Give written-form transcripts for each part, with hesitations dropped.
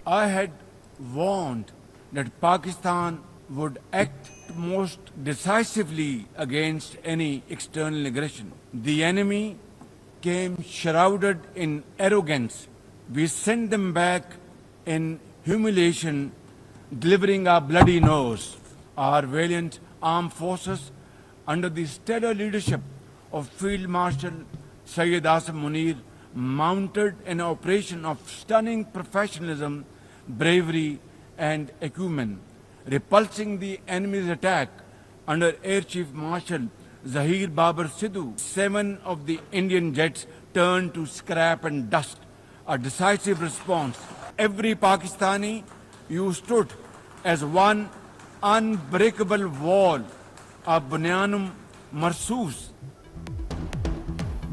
I had warned that Pakistan would act most decisively against any external aggression. The enemy came shrouded in arrogance. We sent them back in humiliation, delivering our bloody nose. Our valiant armed forces, under the stellar leadership of Field Marshal Syed Asim Munir, mounted an operation of stunning professionalism, bravery, and acumen, repulsing the enemy's attack under Air Chief Marshal Zahir Babar Sidhu. 7 of the Indian jets turned to scrap and dust, a decisive response. Every Pakistani, you stood as one unbreakable wall, a bunyanum marsoos.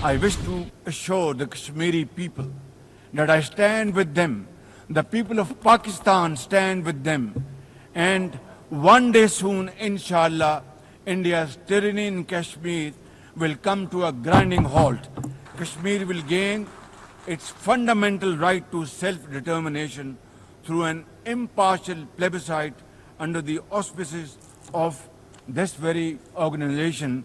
I wish to assure the Kashmiri people that I stand with them. The people of Pakistan stand with them. And one day soon, inshallah, India's tyranny in Kashmir will come to a grinding halt. Kashmir will gain its fundamental right to self-determination through an impartial plebiscite under the auspices of this very organization.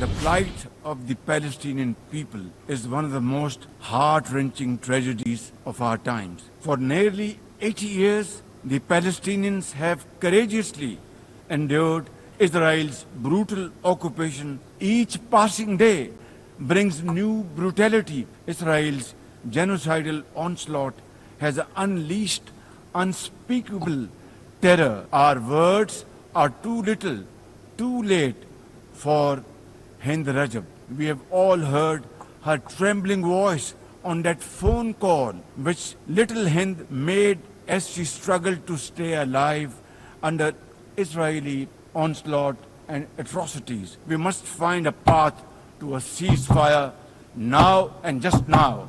The plight of the Palestinian people is one of the most heart-wrenching tragedies of our times. For nearly 80 years, the Palestinians have courageously endured Israel's brutal occupation. Each passing day brings new brutality. Israel's genocidal onslaught has unleashed unspeakable terror. Our words are too little, too late for Hind Rajab. We have all heard her trembling voice on that phone call which little Hind made as she struggled to stay alive under Israeli onslaught and atrocities. We must find a path to a ceasefire now and just now.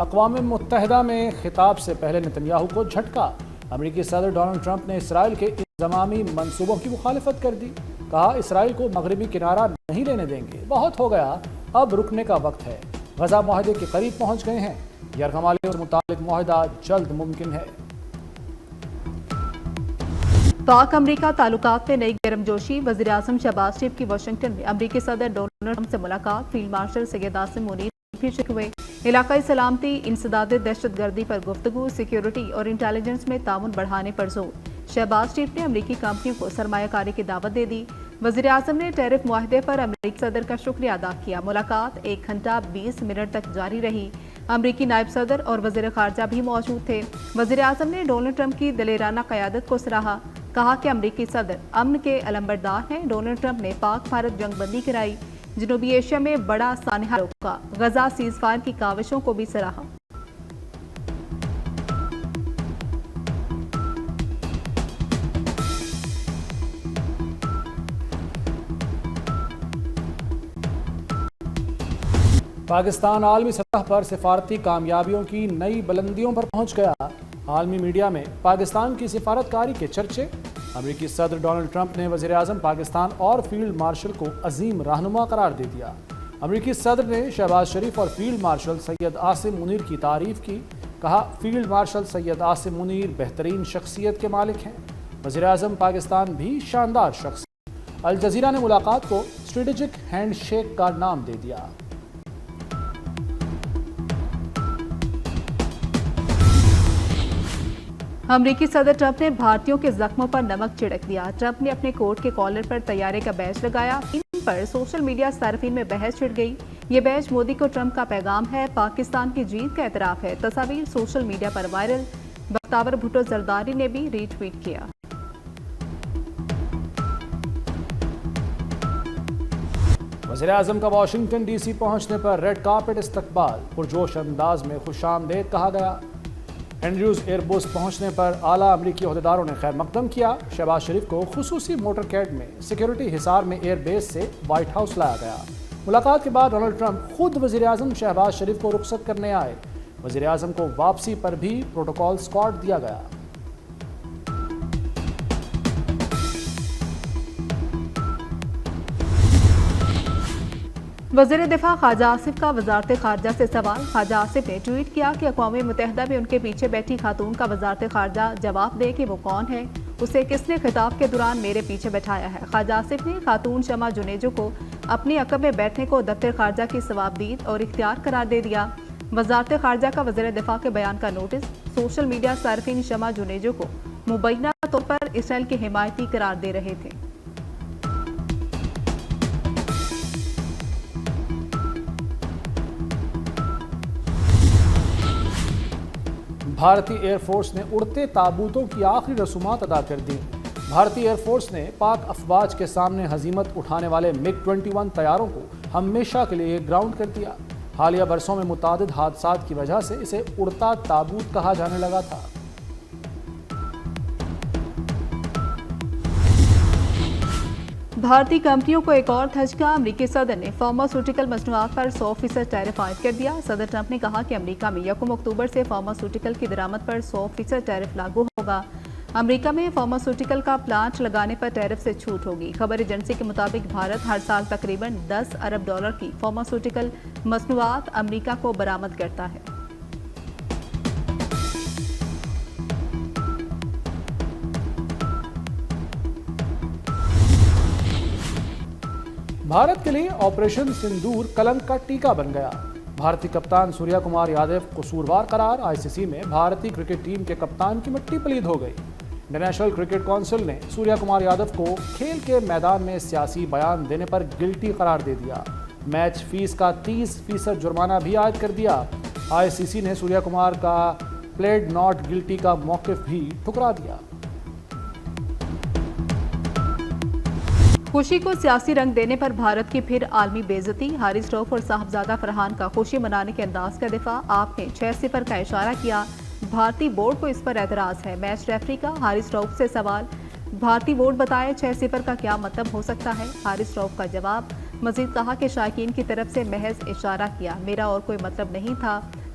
اقوام متحدہ میں خطاب سے پہلے Nitin Yahoo کو جھٹکا۔ امریکی صدر ڈونلڈ ٹرمپ نے اسرائیل کے انضمامی منصوبوں کی مخالفت کر دی۔ کہا اسرائیل کو مغربی کنارہ نہیں لینے دیں گے، بہت ہو گیا، اب رکنے کا وقت ہے۔ غزہ معاہدے کے قریب پہنچ گئے ہیں، یرغمالیوں سے متعلق معاہدہ جلد ممکن ہے۔ پاک امریکہ تعلقات میں نئی گرم جوشی۔ وزیراعظم شہباز شریف کی واشنگٹن میں امریکی صدر ڈونلڈ ٹرمپ سے ملاقات۔ فیلڈ مارشل سید عاصم منیر بھی شریک ہوئے۔ علاقائی سلامتی، انسداد دہشت گردی پر گفتگو، سیکیورٹی اور انٹیلیجنس میں تعاون بڑھانے پر زور۔ شہباز شریف نے امریکی کمپنیوں کو سرمایہ کاری کی دعوت دے دی۔ وزیراعظم نے ٹیرف معاہدے پر امریکی صدر کا شکریہ ادا کیا۔ ملاقات 1 گھنٹہ 20 منٹ تک جاری رہی۔ امریکی نائب صدر اور وزیر خارجہ بھی موجود تھے۔ وزیراعظم نے ڈونلڈ ٹرمپ کی دلیرانہ قیادت کو سراہا۔ کہا کہ امریکی صدر امن کے علمبردار ہیں۔ ڈونلڈ ٹرمپ نے پاک بھارت جنگ بندی کرائی، جنوبی ایشیا میں بڑا سانحہ روکا، غزہ سیز فائر کی کاوشوں کو بھی سراہا۔ پاکستان عالمی سطح پر سفارتی کامیابیوں کی نئی بلندیوں پر پہنچ گیا۔ عالمی میڈیا میں پاکستان کی سفارتکاری کے چرچے۔ امریکی صدر ڈونلڈ ٹرمپ نے وزیر اعظم پاکستان اور فیلڈ مارشل کو عظیم رہنما قرار دے دیا۔ امریکی صدر نے شہباز شریف اور فیلڈ مارشل سید عاصم منیر کی تعریف کی۔ کہا فیلڈ مارشل سید عاصم منیر بہترین شخصیت کے مالک ہیں۔ وزیر اعظم پاکستان بھی شاندار شخص۔ الجزیرہ نے ملاقات کو اسٹریٹجک ہینڈ شیک کا نام دے دیا۔ امریکی صدر ٹرمپ نے بھارتیوں کے زخموں پر نمک چھڑک دیا۔ ٹرمپ نے اپنے کوٹ کے کالر پر طیارے کا بیج لگایا۔ ان پر سوشل میڈیا صارفین میں بحث چھڑ گئی۔ یہ بیج مودی کو ٹرمپ کا پیغام ہے، پاکستان کی جیت کا اعتراف ہے۔ تصاویر سوشل میڈیا پر وائرل۔ بختیار بھٹو زرداری نے بھی ری ٹویٹ کیا۔ وزیر اعظم کا واشنگٹن ڈی سی پہنچنے پر ریڈ کارپٹ استقبال۔ پرجوش انداز میں خوش آمدید کہا گیا۔ اینڈریوز ایئر بیس پہنچنے پر اعلیٰ امریکی عہدیداروں نے خیر مقدم کیا۔ شہباز شریف کو خصوصی موٹر کیڈ میں سیکیورٹی حصار میں ایئر بیس سے وائٹ ہاؤس لایا گیا۔ ملاقات کے بعد ڈونلڈ ٹرمپ خود وزیر اعظم شہباز شریف کو رخصت کرنے آئے۔ وزیر اعظم کو واپسی پر بھی پروٹوکول اسکارٹ دیا گیا۔ وزیر دفاع خواجہ آصف کا وزارت خارجہ سے سوال۔ خواجہ آصف نے ٹویٹ کیا کہ اقوام متحدہ میں ان کے پیچھے بیٹھی خاتون کا وزارت خارجہ جواب دے کہ وہ کون ہے، اسے کس نے خطاب کے دوران میرے پیچھے بٹھایا ہے۔ خواجہ آصف نے خاتون شمع جنیجو کو اپنی عقب میں بیٹھنے کو دفتر خارجہ کی ثوابدید اور اختیار قرار دے دیا۔ وزارت خارجہ کا وزیر دفاع کے بیان کا نوٹس۔ سوشل میڈیا صارفین شمع جنیجو کو مبینہ طور پر اسرائیل کے حمایتی قرار دے رہے تھے۔ بھارتی ایئر فورس نے اڑتے تابوتوں کی آخری رسومات ادا کر دی۔ بھارتی ایئر فورس نے پاک افواج کے سامنے ہزیمت اٹھانے والے MiG 21 طیاروں کو ہمیشہ کے لیے گراؤنڈ کر دیا۔ حالیہ برسوں میں متعدد حادثات کی وجہ سے اسے اڑتا تابوت کہا جانے لگا تھا۔ بھارتی کمپنیوں کو ایک اور دھچکا۔ امریکی صدر نے فارماسیوٹیکل مصنوعات پر 100% ٹیرف عائد کر دیا۔ صدر ٹرمپ نے کہا کہ امریکہ میں 1 اکتوبر سے فارماسیوٹیکل کی درآمد پر 100% ٹیرف لاگو ہوگا۔ امریکہ میں فارماسیوٹیکل کا پلانٹ لگانے پر ٹیرف سے چھوٹ ہوگی۔ خبر ایجنسی کے مطابق بھارت ہر سال تقریباً $10 ارب کی فارماسیوٹیکل مصنوعات امریکہ کو برآمد کرتا ہے۔ بھارت کے لیے آپریشن سندور کلنک کا ٹیکہ بن گیا۔ بھارتی کپتان سوریہ کمار یادو قصوروار قرار۔ ICC میں بھارتی کرکٹ ٹیم کے کپتان کی مٹی پلید ہو گئی۔ انٹرنیشنل کرکٹ کونسل نے سوریہ کمار یادو کو کھیل کے میدان میں سیاسی بیان دینے پر گلٹی قرار دے دیا۔ میچ فیس کا 30% جرمانہ بھی عائد کر دیا۔ ICC نے سوریہ کمار کا پلیڈ ناٹ گلٹی کا موقف بھی ٹھکرا دیا۔ خوشی کو سیاسی رنگ دینے پر بھارت کی پھر عالمی بے عزتی۔ ہاری اسٹروف اور صاحبزادہ فرحان کا خوشی منانے کے انداز کا دفاع۔ آپ نے 6-0 کا اشارہ کیا۔ بھارتی بورڈ کو اس پر اعتراض ہے۔ میچ ریفری کا ہاری اسٹروف سے سوال۔ بھارتی بورڈ بتائے 6-0 کا کیا مطلب ہو سکتا ہے۔ ہاری اسٹروف کا جواب۔ مزید کہا کہ شائقین کی طرف سے محض اشارہ کیا، میرا اور کوئی مطلب نہیں تھا۔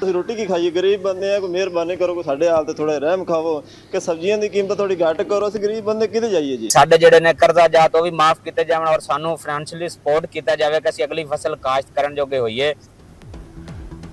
ਤੁਸੀਂ ਰੋਟੀ ਕੀ ਖਾਈਏ? ਗਰੀਬ ਬੰਦੇ ਆ, ਕੋਈ ਮਿਹਰਬਾਨੀ ਕਰੋ, ਕੋਈ ਸਾਡੇ ਹਾਲ ਤੇ ਥੋੜਾ ਰਹਿਮ ਖਾਵੋ ਕਿ ਸਬਜ਼ੀਆਂ ਦੀ ਕੀਮਤ ਥੋੜੀ ਘੱਟ ਕਰੋ। ਅਸੀਂ ਗਰੀਬ ਬੰਦੇ ਕਿੱਥੇ ਜਾਈਏ ਜੀ? ਸਾਡੇ ਜਿਹੜੇ ਨੇ ਕਰਜ਼ਾ ਜਾਤ ਉਹ ਵੀ ਮਾਫ ਕੀਤੇ ਜਾਵਣ ਔਰ ਸਾਨੂੰ ਫਾਈਨੈਂਸ਼ੀਅਲੀ ਸਪੋਰਟ ਕੀਤਾ ਜਾਵੇ ਕਿ ਅਸੀਂ ਅਗਲੀ ਫਸਲ ਕਾਸ਼ਤ ਕਰਨ ਜੋਗੇ ਹੋਈਏ।